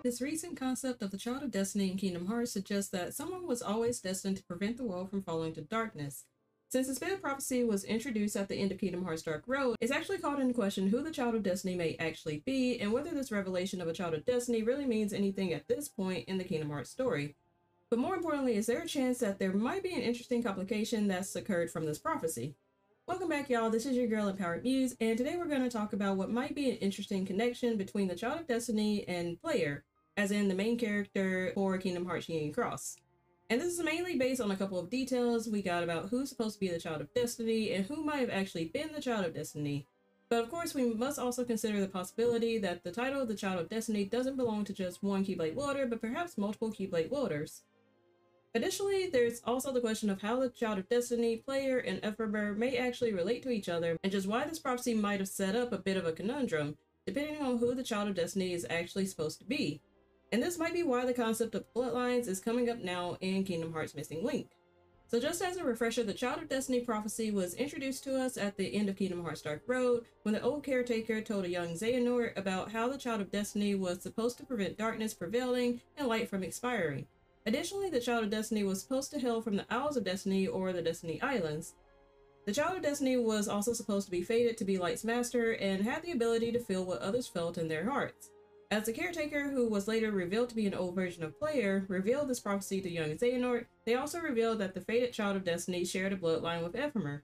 This recent concept of the Child of Destiny in Kingdom Hearts suggests that someone was always destined to prevent the world from falling to darkness. Since this bit of prophecy was introduced at the end of Kingdom Hearts Dark Road, it's actually called into question who the Child of Destiny may actually be, and whether this revelation of a Child of Destiny really means anything at this point in the Kingdom Hearts story. But more importantly, is there a chance that there might be an interesting complication that's occurred from this prophecy? Welcome back, y'all. This is your girl Empowered Muse, and today we're going to talk about what might be an interesting connection between the Child of Destiny and player, as in the main character for Kingdom Hearts Union Cross. And this is mainly based on a couple of details we got about who's supposed to be the Child of Destiny and who might have actually been the Child of Destiny. But of course, we must also consider the possibility that the title of the Child of Destiny doesn't belong to just one Keyblade wielder, but perhaps multiple Keyblade wielders. Additionally, there's also the question of how the Child of Destiny, player, and Ephemer may actually relate to each other, and just why this prophecy might have set up a bit of a conundrum, depending on who the Child of Destiny is actually supposed to be. And this might be why the concept of bloodlines is coming up now in Kingdom Hearts Missing Link. So just as a refresher, the Child of Destiny prophecy was introduced to us at the end of Kingdom Hearts Dark Road, when the old caretaker told a young Xehanort about how the Child of Destiny was supposed to prevent darkness prevailing and light from expiring. Additionally, the Child of Destiny was supposed to hail from the Isles of Destiny or the Destiny Islands. The Child of Destiny was also supposed to be fated to be Light's master and had the ability to feel what others felt in their hearts. As the caretaker, who was later revealed to be an old version of player, revealed this prophecy to young Xehanort, they also revealed that the fated Child of Destiny shared a bloodline with Ephemer.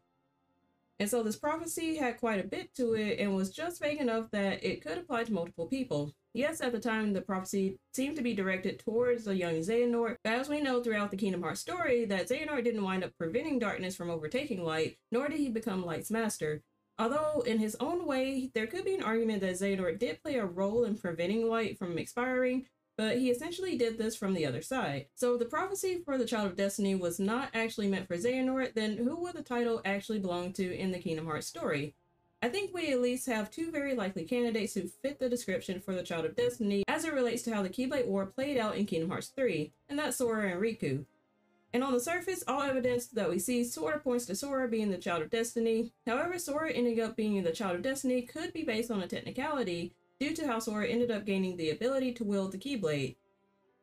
And so this prophecy had quite a bit to it and was just vague enough that it could apply to multiple people. Yes, at the time, the prophecy seemed to be directed towards a young Xehanort, but as we know throughout the Kingdom Hearts story, that Xehanort didn't wind up preventing darkness from overtaking light, nor did he become Light's master. Although, in his own way, there could be an argument that Xehanort did play a role in preventing light from expiring, but he essentially did this from the other side. So if the prophecy for the Child of Destiny was not actually meant for Xehanort, then who would the title actually belong to in the Kingdom Hearts story? I think we at least have two very likely candidates who fit the description for the Child of Destiny as it relates to how the Keyblade War played out in Kingdom Hearts 3, and that's Sora and Riku. And on the surface, all evidence that we see sort of points to Sora being the Child of Destiny. However, Sora ending up being the Child of Destiny could be based on a technicality due to how Sora ended up gaining the ability to wield the Keyblade.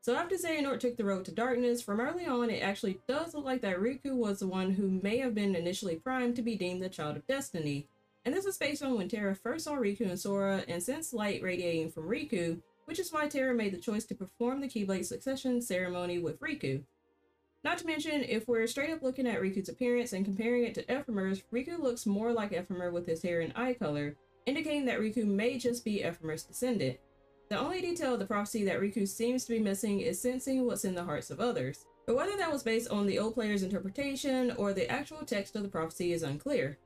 So after Xehanort took the road to darkness, from early on it actually does look like that Riku was the one who may have been initially primed to be deemed the Child of Destiny. And this is based on when Terra first saw Riku and Sora and sensed light radiating from Riku, which is why Terra made the choice to perform the Keyblade succession ceremony with Riku. Not to mention, if we're straight up looking at Riku's appearance and comparing it to Ephemer's, Riku looks more like Ephemer with his hair and eye color, indicating that Riku may just be Ephemer's descendant. The only detail of the prophecy that Riku seems to be missing is sensing what's in the hearts of others. But whether that was based on the old player's interpretation or the actual text of the prophecy is unclear.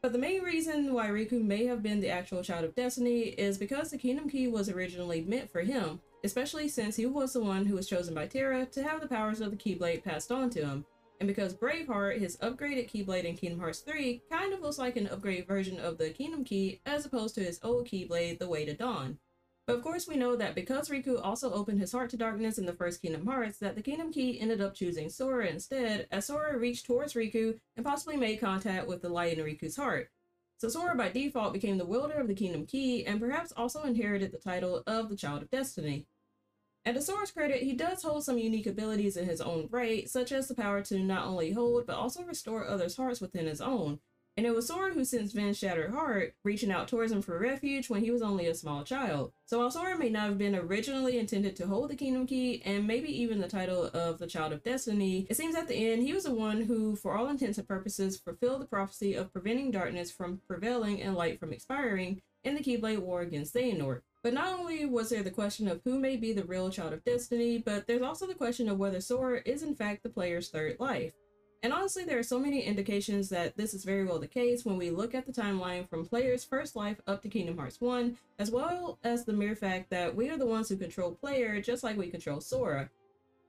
But the main reason why Riku may have been the actual Child of Destiny is because the Kingdom Key was originally meant for him, especially since he was the one who was chosen by Terra to have the powers of the Keyblade passed on to him, and because Braveheart, his upgraded Keyblade in Kingdom Hearts 3, kind of looks like an upgraded version of the Kingdom Key as opposed to his old Keyblade, the Way to Dawn. But of course we know that because Riku also opened his heart to darkness in the first Kingdom Hearts, that the Kingdom Key ended up choosing Sora instead, as Sora reached towards Riku and possibly made contact with the light in Riku's heart. So Sora by default became the wielder of the Kingdom Key and perhaps also inherited the title of the Child of Destiny. And to Sora's credit, he does hold some unique abilities in his own right, such as the power to not only hold but also restore others' hearts within his own. And it was Sora who sent Ven's shattered heart, reaching out towards him for refuge when he was only a small child. So while Sora may not have been originally intended to hold the Kingdom Key, and maybe even the title of the Child of Destiny, it seems at the end he was the one who, for all intents and purposes, fulfilled the prophecy of preventing darkness from prevailing and light from expiring in the Keyblade War against Xehanort. But not only was there the question of who may be the real Child of Destiny, but there's also the question of whether Sora is in fact the player's third life. And honestly, there are so many indications that this is very well the case when we look at the timeline from player's first life up to Kingdom Hearts 1, as well as the mere fact that we are the ones who control player just like we control Sora.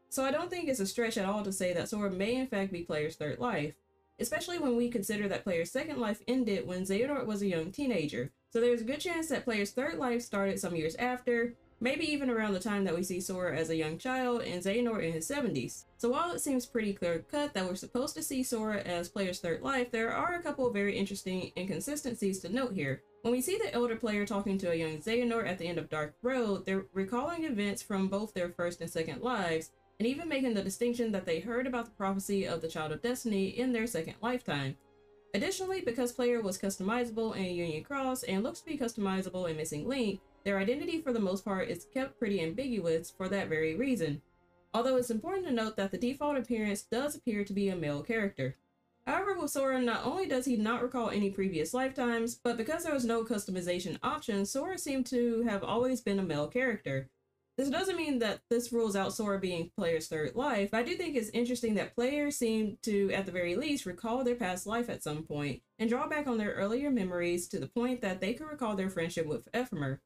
So I don't think it's a stretch at all to say that Sora may in fact be player's third life, especially when we consider that player's second life ended when Xehanort was a young teenager. So there's a good chance that player's third life started some years after, maybe even around the time that we see Sora as a young child and Xehanort in his 70s. So while it seems pretty clear-cut that we're supposed to see Sora as player's third life, there are a couple of very interesting inconsistencies to note here. When we see the elder player talking to a young Xehanort at the end of Dark Road, they're recalling events from both their first and second lives, and even making the distinction that they heard about the prophecy of the Child of Destiny in their second lifetime. Additionally, because player was customizable in Union Cross and looks to be customizable in Missing Link, their identity for the most part is kept pretty ambiguous for that very reason. Although it's important to note that the default appearance does appear to be a male character. However, with Sora, not only does he not recall any previous lifetimes, but because there was no customization option, Sora seemed to have always been a male character. This doesn't mean that this rules out Sora being player's third life, but I do think it's interesting that players seem to, at the very least, recall their past life at some point, and draw back on their earlier memories to the point that they could recall their friendship with Ephemer.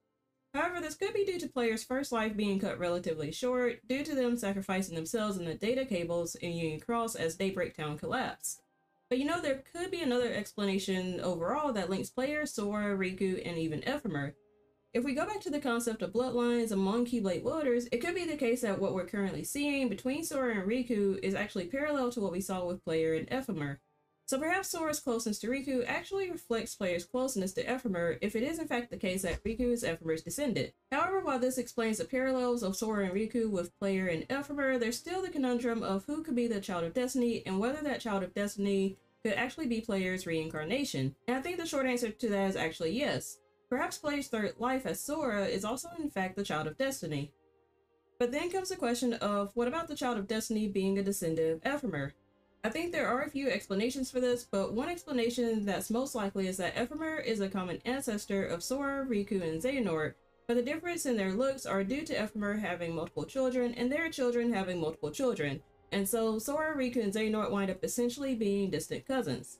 However, this could be due to players' first life being cut relatively short, due to them sacrificing themselves in the data cables in Union Cross as Daybreak Town collapsed. But there could be another explanation overall that links players, Sora, Riku, and even Ephemer. If we go back to the concept of bloodlines among Keyblade wielders, it could be the case that what we're currently seeing between Sora and Riku is actually parallel to what we saw with player and Ephemer. So perhaps Sora's closeness to Riku actually reflects player's closeness to Ephemer if it is in fact the case that Riku is Ephemer's descendant. However, while this explains the parallels of Sora and Riku with player and Ephemer, there's still the conundrum of who could be the Child of Destiny and whether that Child of Destiny could actually be player's reincarnation. And I think the short answer to that is actually yes. Perhaps player's third life as Sora is also in fact the Child of Destiny. But then comes the question of what about the Child of Destiny being a descendant of Ephemer? I think there are a few explanations for this, but one explanation that's most likely is that Ephemer is a common ancestor of Sora, Riku, and Xehanort, but the difference in their looks are due to Ephemer having multiple children and their children having multiple children, and so Sora, Riku, and Xehanort wind up essentially being distant cousins.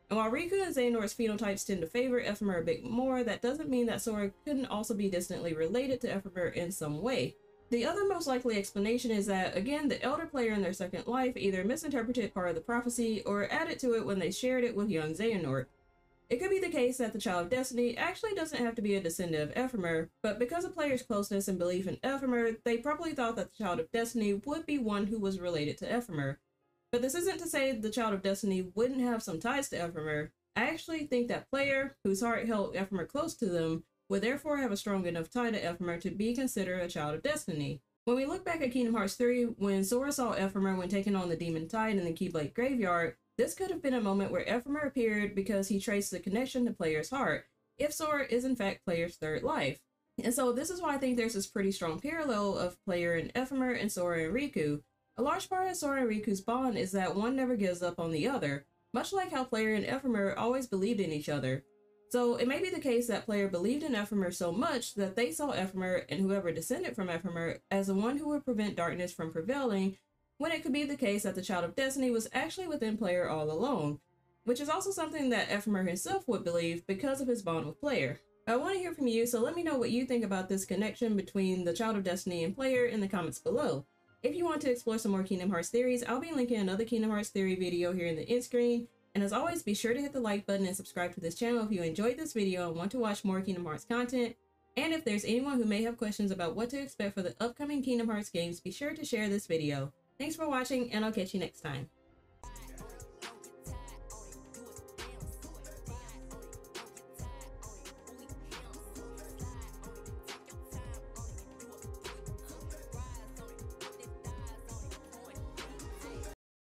And while Riku and Xehanort's phenotypes tend to favor Ephemer a bit more, that doesn't mean that Sora couldn't also be distantly related to Ephemer in some way. The other most likely explanation is that, again, the elder player in their second life either misinterpreted part of the prophecy or added to it when they shared it with young Xehanort. It could be the case that the Child of Destiny actually doesn't have to be a descendant of Ephemer, but because of players' closeness and belief in Ephemer, they probably thought that the Child of Destiny would be one who was related to Ephemer. But this isn't to say the Child of Destiny wouldn't have some ties to Ephemer. I actually think that player, whose heart held Ephemer close to them, would therefore have a strong enough tie to Ephemer to be considered a Child of Destiny. When we look back at Kingdom Hearts 3, when Sora saw Ephemer when taking on the Demon Tide in the Keyblade Graveyard, this could have been a moment where Ephemer appeared because he traced the connection to player's heart, if Sora is in fact player's third life. And so this is why I think there's this pretty strong parallel of player and Ephemer and Sora and Riku. A large part of Sora and Riku's bond is that one never gives up on the other, much like how player and Ephemer always believed in each other. So it may be the case that player believed in Ephemer so much that they saw Ephemer and whoever descended from Ephemer as the one who would prevent darkness from prevailing, when it could be the case that the Child of Destiny was actually within player all along, which is also something that Ephemer himself would believe because of his bond with player. I want to hear from you, so let me know what you think about this connection between the Child of Destiny and player in the comments below. If you want to explore some more Kingdom Hearts theories, I'll be linking another Kingdom Hearts theory video here in the end screen. And as always, be sure to hit the like button and subscribe to this channel if you enjoyed this video and want to watch more Kingdom Hearts content. And if there's anyone who may have questions about what to expect for the upcoming Kingdom Hearts games, be sure to share this video. Thanks for watching, and I'll catch you next time.